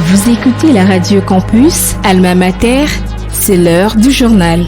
Vous écoutez la Radio Campus, Alma Mater, c'est l'heure du journal.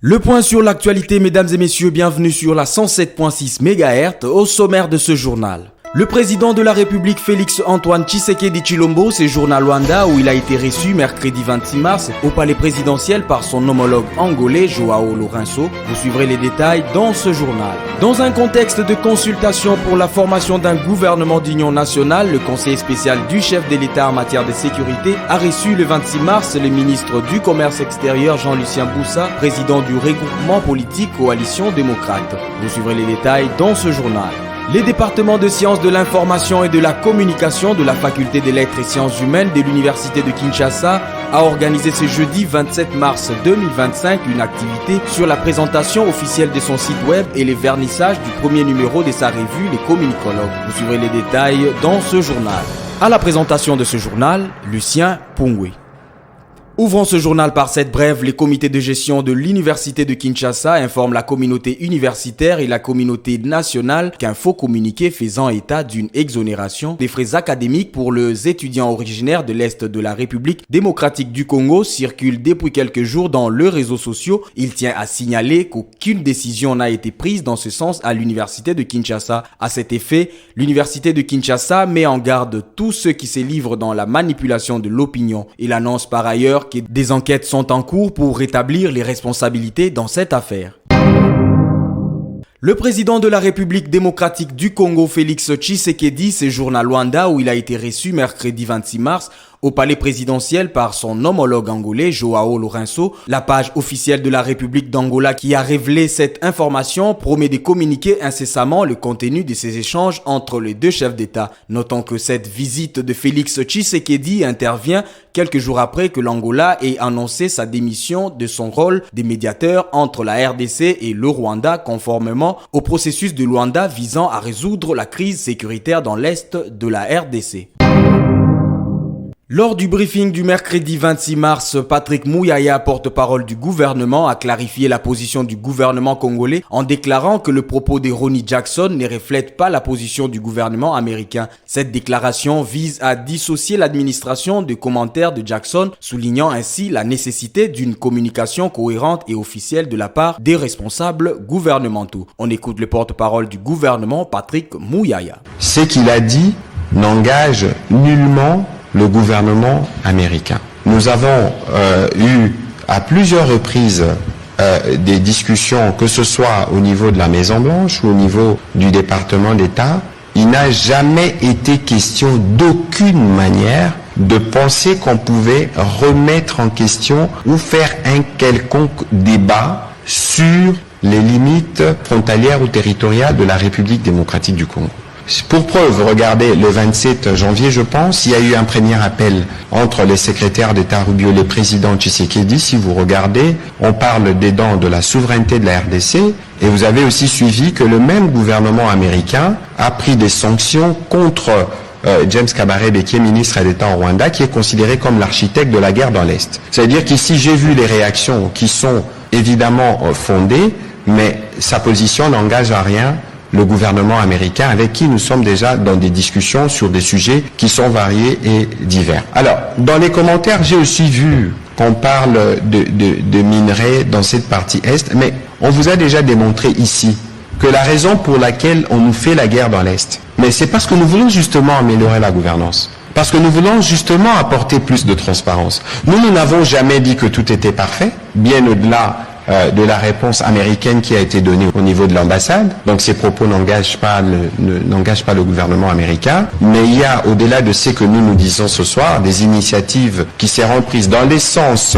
Le point sur l'actualité, mesdames et messieurs, bienvenue sur la 107.6 MHz au sommaire de ce journal. Le président de la République Félix Antoine Tshisekedi Tshilombo séjourne à Luanda où il a été reçu mercredi 26 mars au palais présidentiel par son homologue angolais Joao Lourenço. Vous suivrez les détails dans ce journal. Dans un contexte de consultation pour la formation d'un gouvernement d'union nationale, le conseiller spécial du chef de l'État en matière de sécurité a reçu le 26 mars le ministre du Commerce extérieur Jean-Lucien Boussa, président du regroupement politique Coalition démocrate. Vous suivrez les détails dans ce journal. Les départements de sciences de l'information et de la communication de la faculté des lettres et sciences humaines de l'université de Kinshasa a organisé ce jeudi 27 mars 2025 une activité sur la présentation officielle de son site web et les vernissages du premier numéro de sa revue Les Communicologues. Vous suivrez les détails dans ce journal. À la présentation de ce journal, Lucien Pongwe. Ouvrons ce journal par cette brève. Les comités de gestion de l'université de Kinshasa informent la communauté universitaire et la communauté nationale qu'un faux communiqué faisant état d'une exonération des frais académiques pour les étudiants originaires de l'Est de la République démocratique du Congo circule depuis quelques jours dans les réseaux sociaux. Il tient à signaler qu'aucune décision n'a été prise dans ce sens à l'université de Kinshasa. À cet effet, l'université de Kinshasa met en garde tous ceux qui se livrent dans la manipulation de l'opinion. Il annonce par ailleurs que des enquêtes sont en cours pour rétablir les responsabilités dans cette affaire. Le président de la République démocratique du Congo, Félix Tshisekedi, séjourne à Luanda où il a été reçu mercredi 26 mars au palais présidentiel par son homologue angolais Joao Lourenço. La page officielle de la République d'Angola qui a révélé cette information promet de communiquer incessamment le contenu de ces échanges entre les deux chefs d'État. Notons que cette visite de Félix Tshisekedi intervient quelques jours après que l'Angola ait annoncé sa démission de son rôle de médiateur entre la RDC et le Rwanda conformément au processus de Luanda visant à résoudre la crise sécuritaire dans l'Est de la RDC. Lors du briefing du mercredi 26 mars, Patrick Muyaya, porte-parole du gouvernement, a clarifié la position du gouvernement congolais en déclarant que le propos de Ronny Jackson ne reflète pas la position du gouvernement américain. Cette déclaration vise à dissocier l'administration des commentaires de Jackson, soulignant ainsi la nécessité d'une communication cohérente et officielle de la part des responsables gouvernementaux. On écoute le porte-parole du gouvernement, Patrick Muyaya. Ce qu'il a dit n'engage nullement le gouvernement américain. Nous avons eu à plusieurs reprises des discussions, que ce soit au niveau de la Maison-Blanche ou au niveau du département d'État. Il n'a jamais été question d'aucune manière de penser qu'on pouvait remettre en question ou faire un quelconque débat sur les limites frontalières ou territoriales de la République démocratique du Congo. Pour preuve, regardez, le 27 janvier, je pense, il y a eu un premier appel entre les secrétaires d'État Rubio et le président Tshisekedi. Si vous regardez, on parle dedans de la souveraineté de la RDC et vous avez aussi suivi que le même gouvernement américain a pris des sanctions contre James Kabarebe, qui est ministre d'État au Rwanda, qui est considéré comme l'architecte de la guerre dans l'Est. C'est-à-dire qu'ici, j'ai vu les réactions qui sont évidemment fondées, mais sa position n'engage à rien le gouvernement américain avec qui nous sommes déjà dans des discussions sur des sujets qui sont variés et divers. Alors, dans les commentaires, j'ai aussi vu qu'on parle de minerais dans cette partie Est, mais on vous a déjà démontré ici que la raison pour laquelle on nous fait la guerre dans l'Est, mais c'est parce que nous voulons justement améliorer la gouvernance. Parce que nous voulons justement apporter plus de transparence. Nous n'avons jamais dit que tout était parfait, bien au-delà de la réponse américaine qui a été donnée au niveau de l'ambassade. Donc ces propos n'engagent pas le gouvernement américain. Mais il y a, au-delà de ce que nous disons ce soir, des initiatives qui seront prises dans les sens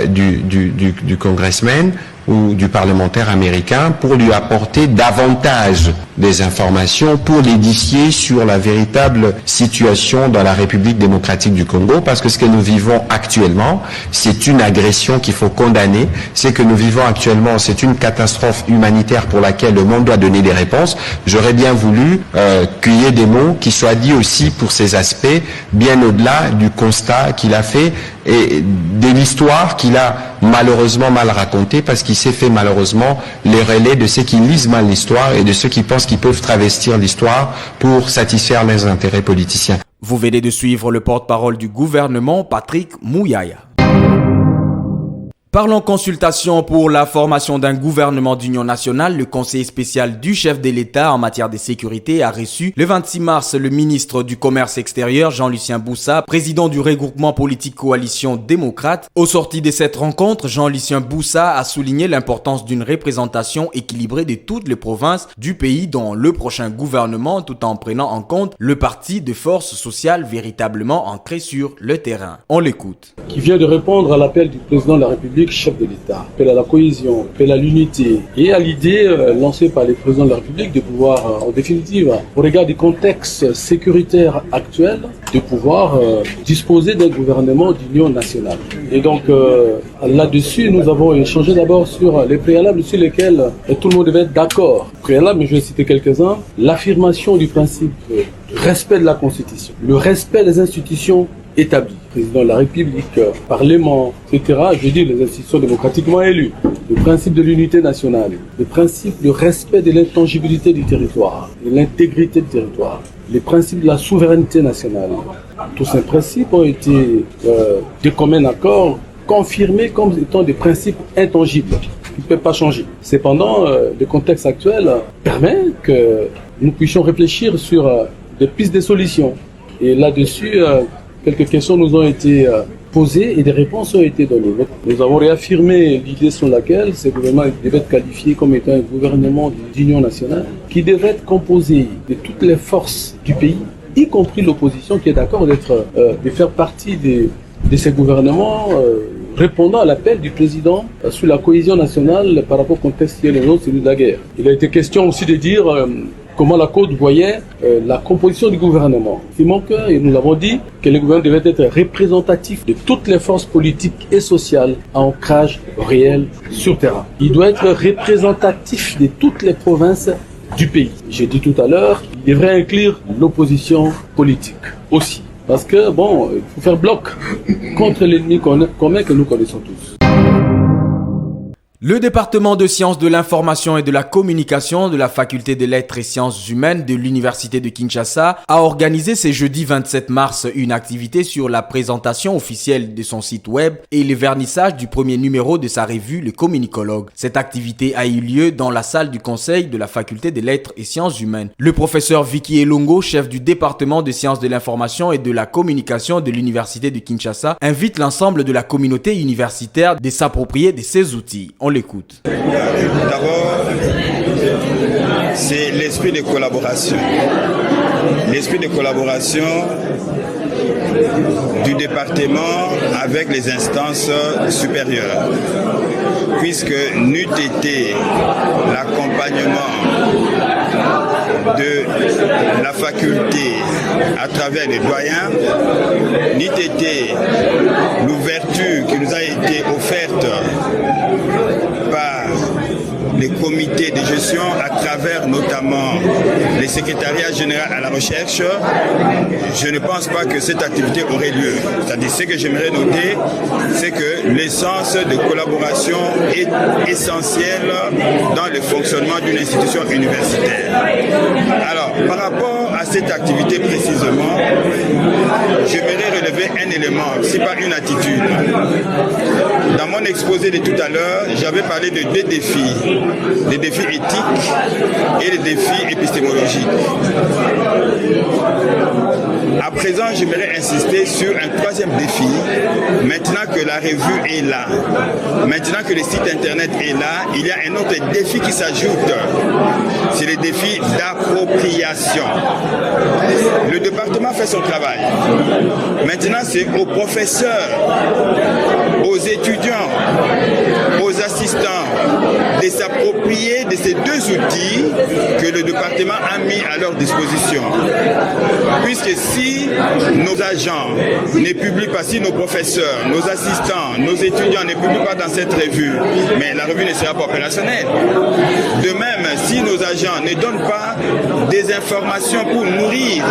du congressman ou du parlementaire américain pour lui apporter davantage des informations, pour l'édifier sur la véritable situation dans la République démocratique du Congo, parce que ce que nous vivons actuellement, c'est une agression qu'il faut condamner. Ce que nous vivons actuellement, c'est une catastrophe humanitaire pour laquelle le monde doit donner des réponses. J'aurais bien voulu qu'il y ait des mots qui soient dits aussi pour ces aspects, bien au-delà du constat qu'il a fait et de l'histoire qu'il a malheureusement mal raconté parce qu'il s'est fait malheureusement les relais de ceux qui lisent mal l'histoire et de ceux qui pensent qu'ils peuvent travestir l'histoire pour satisfaire leurs intérêts politiciens. Vous venez de suivre le porte-parole du gouvernement, Patrick Mouyaya. Parlons consultation pour la formation d'un gouvernement d'union nationale. Le conseiller spécial du chef de l'État en matière de sécurité a reçu le 26 mars le ministre du Commerce extérieur Jean-Lucien Boussa, président du regroupement politique Coalition démocrate. Au sorti de cette rencontre, Jean-Lucien Boussa a souligné l'importance d'une représentation équilibrée de toutes les provinces du pays dans le prochain gouvernement, tout en prenant en compte le parti de force sociale véritablement ancré sur le terrain. On l'écoute. Qui vient de répondre à l'appel du président de la République, chef de l'État, appel à la cohésion, appel à l'unité et à l'idée lancée par les présidents de la République de pouvoir, en définitive, au regard du contexte sécuritaire actuel, de pouvoir disposer d'un gouvernement d'union nationale. Et donc là-dessus, nous avons échangé d'abord sur les préalables sur lesquels tout le monde devait être d'accord. Préalables, mais je vais citer quelques-uns. L'affirmation du principe du respect de la Constitution, le respect des institutions établies, président de la République, Parlement, etc. Je veux dire les institutions démocratiquement élues, le principe de l'unité nationale, le principe du respect de l'intangibilité du territoire, de l'intégrité du territoire, les principes de la souveraineté nationale. Tous ces principes ont été de commun accord confirmés comme étant des principes intangibles qui ne peuvent pas changer. Cependant, le contexte actuel permet que nous puissions réfléchir sur des pistes de solutions. Et là-dessus, quelques questions nous ont été posées et des réponses ont été données. Nous avons réaffirmé l'idée sur laquelle ce gouvernement devait être qualifié comme étant un gouvernement d'union nationale qui devait être composé de toutes les forces du pays, y compris l'opposition qui est d'accord de faire partie de ces gouvernements répondant à l'appel du président sur la cohésion nationale par rapport au contexte qui est le nôtre, celui de la guerre. Il a été question aussi de dire comment la Côte voyait la composition du gouvernement. Et nous l'avons dit que le gouvernement devait être représentatif de toutes les forces politiques et sociales à ancrage réel sur terrain. Il doit être représentatif de toutes les provinces du pays. J'ai dit tout à l'heure, il devrait inclure l'opposition politique aussi. Parce que, il faut faire bloc contre l'ennemi commun que nous connaissons tous. Le département de sciences de l'information et de la communication de la faculté des lettres et sciences humaines de l'université de Kinshasa a organisé ce jeudi 27 mars une activité sur la présentation officielle de son site web et le vernissage du premier numéro de sa revue Le Communicologue. Cette activité a eu lieu dans la salle du conseil de la faculté des lettres et sciences humaines. Le professeur Vicky Elongo, chef du département de sciences de l'information et de la communication de l'université de Kinshasa, invite l'ensemble de la communauté universitaire de s'approprier de ces outils. On l'écoute. D'abord, c'est l'esprit de collaboration. L'esprit de collaboration du département avec les instances supérieures. Puisque n'eût été l'accompagnement de la faculté à travers les doyens, n'eût été l'ouverture qui nous a été offerte par les comités de gestion à travers notamment les secrétariats généraux à la recherche, je ne pense pas que cette activité aurait lieu. C'est-à-dire, ce que j'aimerais noter, c'est que l'essence de collaboration est essentielle dans le fonctionnement d'une institution universitaire. Alors, par rapport à cette activité précisément, j'aimerais relever un élément, c'est pas une attitude. Dans mon exposé de tout à l'heure, j'avais parlé de deux défis. Les défis éthiques et les défis épistémologiques. À présent, j'aimerais insister sur un troisième défi. Maintenant que la revue est là, maintenant que le site internet est là, il y a un autre défi qui s'ajoute. C'est le défi d'appropriation. Le département fait son travail. Maintenant, c'est aux professeurs, aux étudiants, aux assistants de s'approprier de ces deux outils que le département a mis à leur disposition. Puisque si nos agents ne publient pas, si nos professeurs, nos assistants, nos étudiants ne publient pas dans cette revue, mais la revue ne sera pas opérationnelle. De même, si nos agents ne donnent pas des informations pour nourrir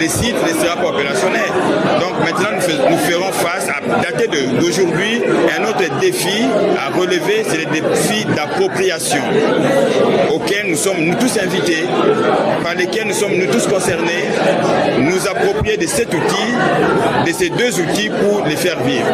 les sites ne seront pas opérationnels. Donc maintenant, nous ferons face, à dater d'aujourd'hui, un autre défi à relever, c'est le défi d'appropriation, auquel nous sommes nous tous invités, par lesquels nous sommes nous tous concernés, nous approprier de cet outil, de ces deux outils pour les faire vivre.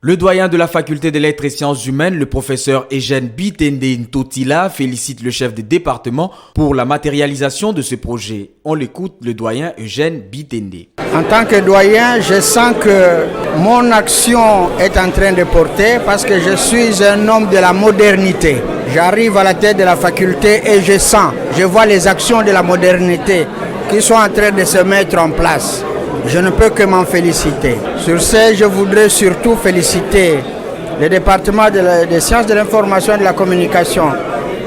Le doyen de la faculté des lettres et sciences humaines, le professeur Eugène Bitende Ntotila, félicite le chef de département pour la matérialisation de ce projet. On l'écoute, le doyen Eugène Bitende. En tant que doyen, je sens que mon action est en train de porter parce que je suis un homme de la modernité. J'arrive à la tête de la faculté et je vois les actions de la modernité qui sont en train de se mettre en place. Je ne peux que m'en féliciter. Sur ce, je voudrais surtout féliciter le département des sciences de l'information et de la communication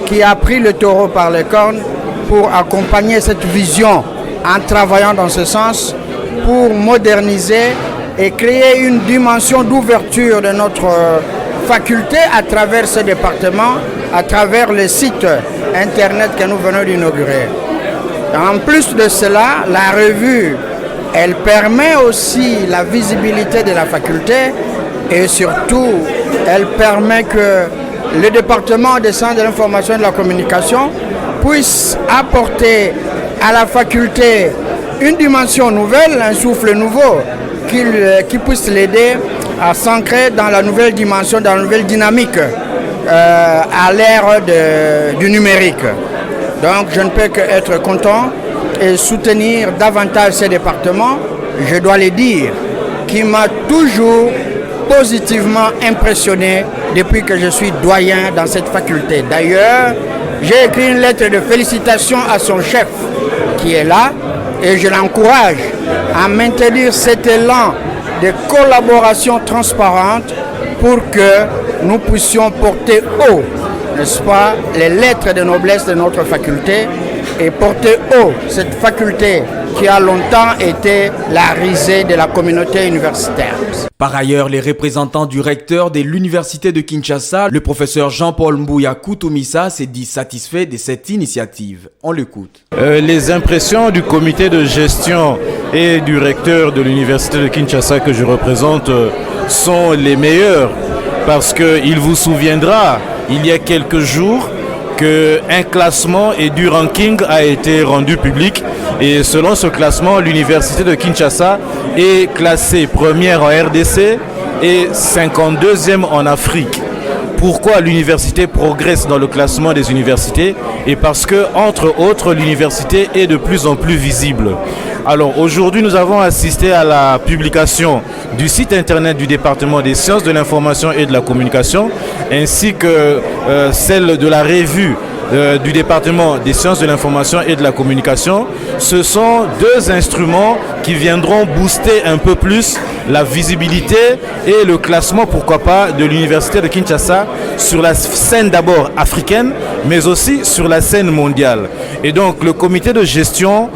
qui a pris le taureau par les cornes pour accompagner cette vision en travaillant dans ce sens pour moderniser et créer une dimension d'ouverture de notre faculté à travers ce département, à travers le site internet que nous venons d'inaugurer. En plus de cela, la revue elle permet aussi la visibilité de la faculté et surtout, elle permet que le département des sciences de l'information et de la communication puisse apporter à la faculté une dimension nouvelle, un souffle nouveau qui puisse l'aider à s'ancrer dans la nouvelle dimension, dans la nouvelle dynamique à l'ère du numérique. Donc je ne peux qu'être content et soutenir davantage ces départements, je dois le dire, qui m'a toujours positivement impressionné depuis que je suis doyen dans cette faculté. D'ailleurs, j'ai écrit une lettre de félicitations à son chef qui est là et je l'encourage à maintenir cet élan de collaboration transparente pour que nous puissions porter haut, n'est-ce pas, les lettres de noblesse de notre faculté et porter haut cette faculté qui a longtemps été la risée de la communauté universitaire. Par ailleurs, les représentants du recteur de l'université de Kinshasa, le professeur Jean-Paul Mbouya Koutoumissa, s'est dit satisfait de cette initiative. On l'écoute. Les impressions du comité de gestion et du recteur de l'université de Kinshasa que je représente sont les meilleures parce qu'il vous souviendra, il y a quelques jours, qu'un classement et du ranking a été rendu public et selon ce classement, l'université de Kinshasa est classée première en RDC et 52e en Afrique. Pourquoi l'université progresse dans le classement des universités? Et parce que, entre autres, l'université est de plus en plus visible. Alors aujourd'hui, nous avons assisté à la publication du site internet du département des sciences de l'information et de la communication, ainsi que celle de la revue du département des sciences de l'information et de la communication. Ce sont deux instruments qui viendront booster un peu plus la visibilité et le classement, pourquoi pas, de l'université de Kinshasa sur la scène d'abord africaine, mais aussi sur la scène mondiale. Et donc le comité de gestion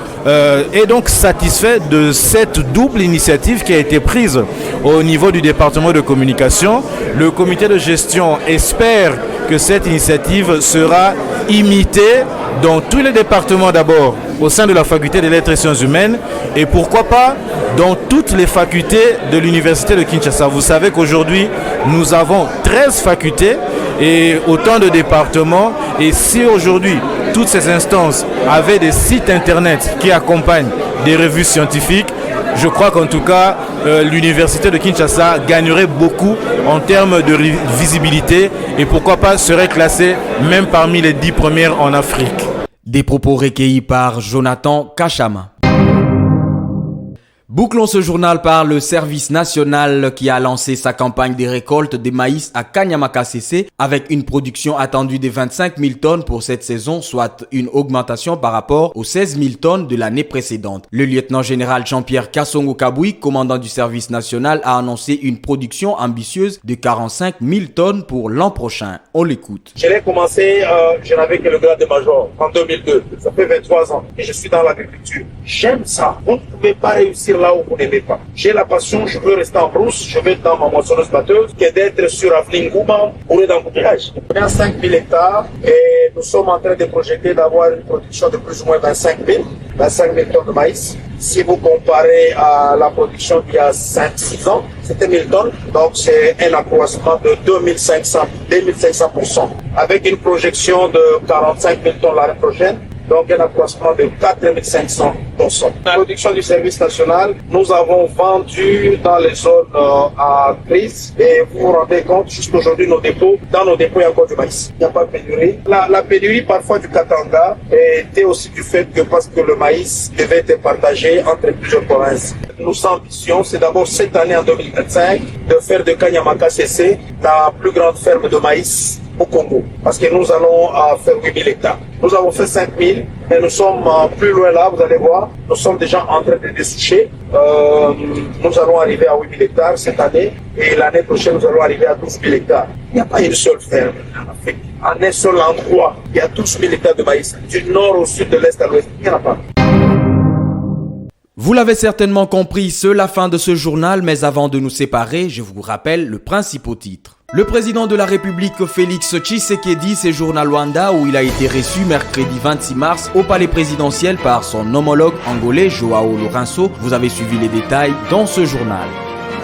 est donc satisfait de cette double initiative qui a été prise au niveau du département de communication. Le comité de gestion espère que cette initiative sera imitée dans tous les départements d'abord au sein de la faculté des lettres et sciences humaines et pourquoi pas dans toutes les facultés de l'université de Kinshasa. Vous savez qu'aujourd'hui nous avons 13 facultés et autant de départements et si aujourd'hui toutes ces instances avaient des sites internet qui accompagnent des revues scientifiques, je crois qu'en tout cas, l'université de Kinshasa gagnerait beaucoup en termes de visibilité et pourquoi pas serait classée même parmi les 10 premières en Afrique. Des propos recueillis par Jonathan Kachama. Bouclons ce journal par le service national qui a lancé sa campagne des récoltes des maïs à Kanyamaka-CC avec une production attendue de 25 000 tonnes pour cette saison, soit une augmentation par rapport aux 16 000 tonnes de l'année précédente. Le lieutenant-général Jean-Pierre Kassongo-Kaboui, commandant du service national, a annoncé une production ambitieuse de 45 000 tonnes pour l'an prochain. On l'écoute. Je l'ai commencé, je n'avais que le grade de major en 2002. Ça fait 23 ans et je suis dans l'agriculture. J'aime ça. Vous ne pouvez pas réussir là où vous n'aimez pas. J'ai la passion, je veux rester en brousse, je veux être dans ma moissonneuse batteuse, que d'être sur Avenue Ngouma ou dans l'embouteillage. On est à 5 000 hectares et nous sommes en train de projeter d'avoir une production de plus ou moins 25 000 tonnes de maïs. Si vous comparez à la production d'il y a 5-6 ans, c'était 1000 tonnes. Donc c'est un accroissement de 2500%. Avec une projection de 45 000 tonnes l'année prochaine. Donc un accroissement de 4500%. La production du service national, nous avons vendu dans les zones à crise et vous vous rendez compte, jusqu'aujourd'hui, dans nos dépôts, il y a encore du maïs. Il n'y a pas de pénurie. La pénurie parfois du Katanga était aussi du fait que parce que le maïs devait être partagé entre plusieurs provinces. Nos ambitions, c'est d'abord cette année en 2025 de faire de Kanyamaka-CC la plus grande ferme de maïs au Congo, parce que nous allons faire 8000 hectares. Nous avons fait 5000 et nous sommes plus loin là, vous allez voir, nous sommes déjà en train de dessoucher. Nous allons arriver à 8000 hectares cette année et l'année prochaine nous allons arriver à 12 000 hectares. Il n'y a pas une seule ferme en Afrique. En un seul endroit, il y a 12 000 hectares de maïs, du nord au sud, de l'est à l'ouest, il n'y en a pas. Vous l'avez certainement compris, c'est la fin de ce journal, mais avant de nous séparer, je vous rappelle le principal titre. Le président de la République Félix Tshisekedi séjourne à Luanda où il a été reçu mercredi 26 mars au palais présidentiel par son homologue angolais Joao Lourenço. Vous avez suivi les détails dans ce journal.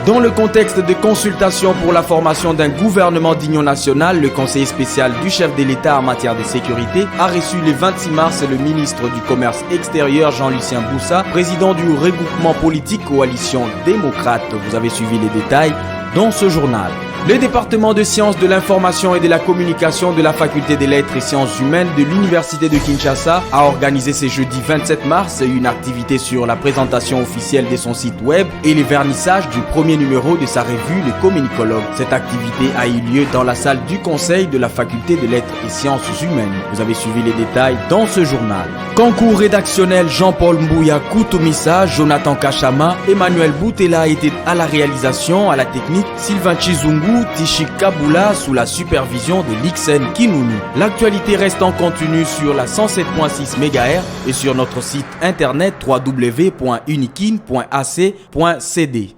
Dans le contexte de consultation pour la formation d'un gouvernement d'union nationale, le conseiller spécial du chef de l'État en matière de sécurité a reçu le 26 mars le ministre du Commerce extérieur Jean-Lucien Boussa, président du regroupement politique Coalition démocrate. Vous avez suivi les détails dans ce journal. Le département de sciences de l'information et de la communication de la faculté des lettres et sciences humaines de l'université de Kinshasa a organisé ce jeudi 27 mars une activité sur la présentation officielle de son site web et les vernissages du premier numéro de sa revue Le Communicologue. Cette activité a eu lieu dans la salle du conseil de la faculté des lettres et sciences humaines. Vous avez suivi les détails dans ce journal. Concours rédactionnel Jean-Paul Mbouya Koutoumissa, Jonathan Kachama, Emmanuel Boutella était à la réalisation, à la technique, Sylvain Chizungu, Tishi Kabula sous la supervision de Lixen Kinounou. L'actualité reste en continu sur la 107.6 MHz et sur notre site internet www.unikin.ac.cd.